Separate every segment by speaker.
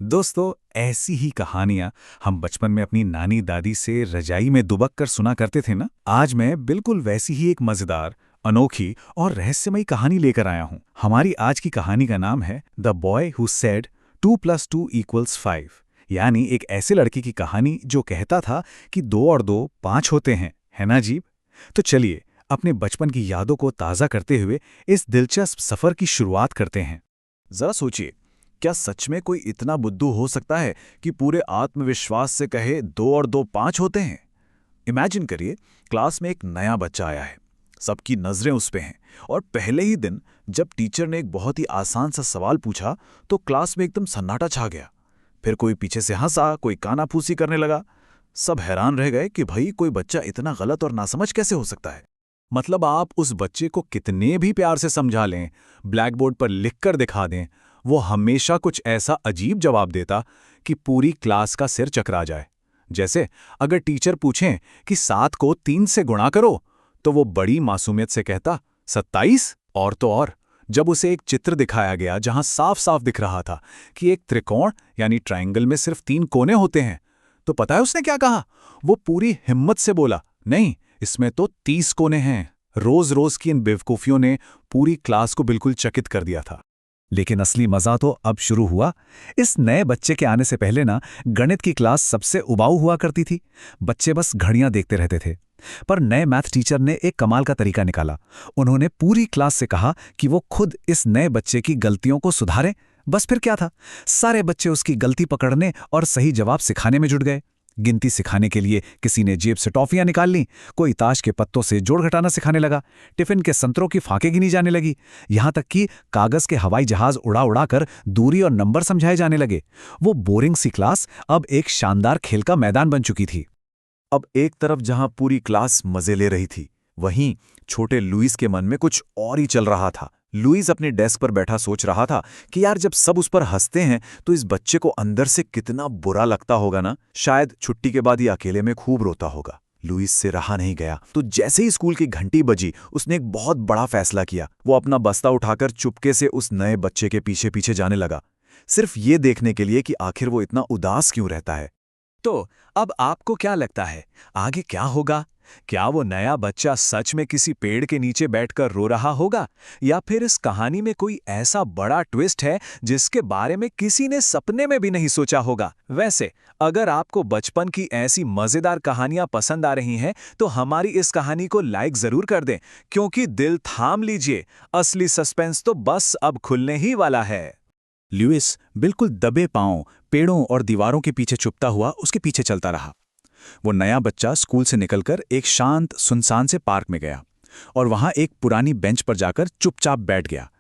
Speaker 1: दोस्तों, ऐसी ही कहानियां हम बचपन में अपनी नानी दादी से रजाई में दुबक कर सुना करते थे ना। आज मैं बिल्कुल वैसी ही एक मजेदार, अनोखी और रहस्यमयी कहानी लेकर आया हूं। हमारी आज की कहानी का नाम है द बॉय हु सेड 2+2=5। यानी एक ऐसे लड़के की कहानी जो कहता था कि 2 और 2 5 होते हैं। है ना अजीब? तो चलिए अपने बचपन की यादों को ताज़ा करते हुए इस दिलचस्प सफ़र की शुरुआत करते हैं।
Speaker 2: जरा सोचिए, क्या सच में कोई इतना बुद्धू हो सकता है कि पूरे आत्मविश्वास से कहे 2 और 2 5 होते हैं? इमेजिन करिए, क्लास में एक नया बच्चा आया है। सबकी नजरें उस पे हैं और पहले ही दिन जब टीचर ने एक बहुत ही आसान सा सवाल पूछा तो क्लास में एकदम सन्नाटा छा गया। फिर कोई पीछे से हंसा, कोई कानाफूसी करने लगा। सब हैरान रह गए कि भाई कोई बच्चा इतना गलत और नासमझ कैसे हो सकता है।
Speaker 1: मतलब आप उस बच्चे को कितने भी प्यार से समझा लें, ब्लैक बोर्ड पर लिख कर दिखा दें, वो हमेशा कुछ ऐसा अजीब जवाब देता कि पूरी क्लास का सिर चकरा जाए। जैसे अगर टीचर पूछें कि 7 को 3 से गुणा करो, तो वो बड़ी मासूमियत से कहता 27। और तो और जब उसे एक चित्र दिखाया गया जहां साफ साफ दिख रहा था कि एक त्रिकोण यानी ट्रायंगल में सिर्फ 3 कोने होते हैं, तो पता है उसने क्या कहा? वो पूरी हिम्मत से बोला, नहीं, इसमें तो 30 कोने हैं। रोज रोज की इन बेवकूफियों ने पूरी क्लास को बिल्कुल चकित कर दिया था। लेकिन असली मजा तो अब शुरू हुआ। इस नए बच्चे के आने से पहले ना, गणित की क्लास सबसे उबाऊ हुआ करती थी। बच्चे बस घड़ियां देखते रहते थे। पर नए मैथ टीचर ने एक कमाल का तरीका निकाला। उन्होंने पूरी क्लास से कहा कि वो खुद इस नए बच्चे की गलतियों को सुधारें। बस फिर क्या था, सारे बच्चे उसकी गलती पकड़ने और सही जवाब सिखाने में जुट गए। गिनती सिखाने के लिए किसी ने जेब से टॉफियां निकाल लीं, कोई ताश के पत्तों से जोड़ घटाना सिखाने लगा, टिफिन के संतरों की फांके गिनी जाने लगी, यहां तक कि कागज के हवाई जहाज उड़ा उड़ा कर दूरी और नंबर समझाए जाने लगे। वो बोरिंग सी क्लास अब एक शानदार खेल का मैदान बन चुकी थी।
Speaker 2: अब एक तरफ जहां पूरी क्लास मजे ले रही थी, वहीं छोटे लुइस के मन में कुछ और ही चल रहा था। लुइस अपने डेस्क पर बैठा सोच रहा था कि यार, जब सब उस पर हंसते हैं तो इस बच्चे को अंदर से कितना बुरा लगता होगा ना। शायद छुट्टी के बाद ही अकेले में खूब रोता होगा। लुइस से रहा नहीं गया, तो जैसे ही स्कूल की घंटी बजी, उसने एक बहुत बड़ा फैसला किया। वो अपना बस्ता उठाकर चुपके से उस नए बच्चे के पीछे पीछे जाने लगा, सिर्फ ये देखने के लिए कि आखिर वो इतना उदास क्यों रहता है।
Speaker 1: तो अब आपको क्या लगता है, आगे क्या होगा? क्या वो नया बच्चा सच में किसी पेड़ के नीचे बैठकर रो रहा होगा, या फिर इस कहानी में कोई ऐसा बड़ा ट्विस्ट है जिसके बारे में किसी ने सपने में भी नहीं सोचा होगा? वैसे अगर आपको बचपन की ऐसी मजेदार कहानियां पसंद आ रही हैं, तो हमारी इस कहानी को लाइक जरूर कर दें, क्योंकि दिल थाम लीजिए, असली सस्पेंस तो बस अब खुलने ही वाला है। ल्यूइस बिल्कुल दबे पांव पेड़ों और दीवारों के पीछे छुपता हुआ उसके पीछे चलता रहा। वो नया बच्चा स्कूल से निकलकर एक शांत सुनसान से पार्क में गया और वहां एक पुरानी बेंच पर जाकर चुपचाप बैठ गया,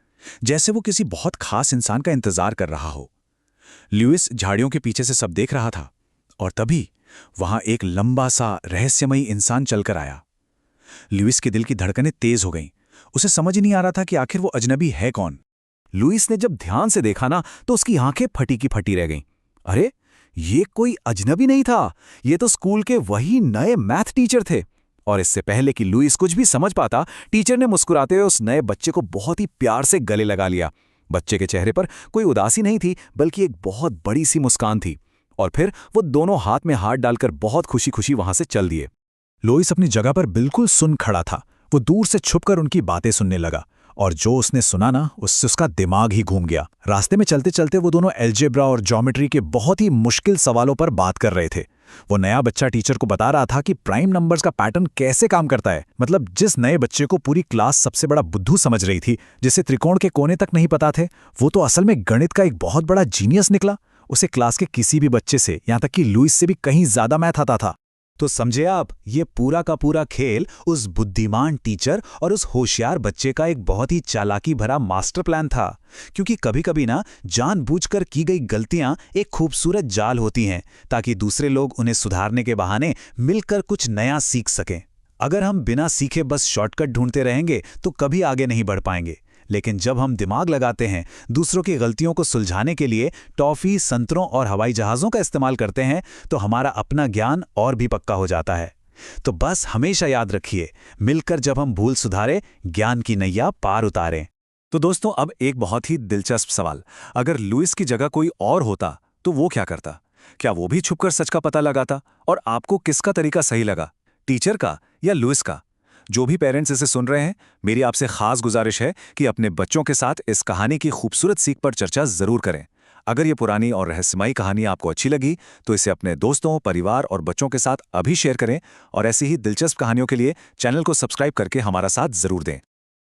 Speaker 1: जैसे वो किसी बहुत खास इंसान का इंतजार कर रहा हो। ल्यूइस झाड़ियों के पीछे से सब देख रहा था और तभी वहां एक लंबा सा रहस्यमयी इंसान चलकर आया। ल्यूइस के दिल की धड़कनें तेज हो गईं। उसे समझ ही नहीं आ रहा था कि आखिर वो अजनबी है कौन। लुइस ने जब ध्यान से देखा ना, तो उसकी आंखें फटी की फटी रह गईं। अरे, ये कोई अजनबी नहीं था, ये तो स्कूल के वही नए मैथ टीचर थे। और इससे पहले कि लुइस कुछ भी समझ पाता, टीचर ने मुस्कुराते हुए उस नए बच्चे को बहुत ही प्यार से गले लगा लिया। बच्चे के चेहरे पर कोई उदासी नहीं थी, बल्कि एक बहुत बड़ी सी मुस्कान थी। और फिर वो दोनों हाथ में हाथ डालकर बहुत खुशी खुशी वहां से चल दिए। लुइस अपनी जगह पर बिल्कुल सुन खड़ा था। वो दूर से छुपकर उनकी बातें सुनने लगा, और जो उसने सुना ना, उससे उसका दिमाग ही घूम गया। रास्ते में चलते चलते वो दोनों अलजेब्रा और ज्योमेट्री के बहुत ही मुश्किल सवालों पर बात कर रहे थे। वो नया बच्चा टीचर को बता रहा था कि प्राइम नंबर्स का पैटर्न कैसे काम करता है। मतलब जिस नए बच्चे को पूरी क्लास सबसे बड़ा बुद्धू समझ रही थी, जिसे त्रिकोण के कोने तक नहीं पता थे, वो तो असल में गणित का एक बहुत बड़ा जीनियस निकला। उसे क्लास के किसी भी बच्चे से, यहां तक कि लुइस से भी कहीं ज्यादा मैथ आता था। तो समझे आप, ये पूरा का पूरा खेल उस बुद्धिमान टीचर और उस होशियार बच्चे का एक बहुत ही चालाकी भरा मास्टर प्लान था। क्योंकि कभी-कभी ना, जानबूझकर की गई गलतियां एक खूबसूरत जाल होती हैं, ताकि दूसरे लोग उन्हें सुधारने के बहाने मिलकर कुछ नया सीख सकें। अगर हम बिना सीखे बस शॉर्टकट ढूंढते रहेंगे तो कभी आगे नहीं बढ़ पाएंगे। लेकिन जब हम दिमाग लगाते हैं, दूसरों की गलतियों को सुलझाने के लिए टॉफी, संतरों और हवाई जहाज़ों का इस्तेमाल करते हैं, तो हमारा अपना ज्ञान और भी पक्का हो जाता है। तो बस हमेशा याद रखिए, मिलकर जब हम भूल सुधारें, ज्ञान की नैया पार उतारें। तो दोस्तों, अब एक बहुत ही दिलचस्प सवाल, अगर लुइस की जगह कोई और होता तो वो क्या करता? क्या वो भी छुपकर सच का पता लगाता? और आपको किसका तरीका सही लगा, टीचर का या लुइस का? जो भी पेरेंट्स इसे सुन रहे हैं, मेरी आपसे खास गुजारिश है कि अपने बच्चों के साथ इस कहानी की खूबसूरत सीख पर चर्चा जरूर करें। अगर ये पुरानी और रहस्यमयी कहानी आपको अच्छी लगी तो इसे अपने दोस्तों, परिवार और बच्चों के साथ अभी शेयर करें और ऐसी ही दिलचस्प कहानियों के लिए चैनल को सब्सक्राइब करके हमारा साथ जरूर दें।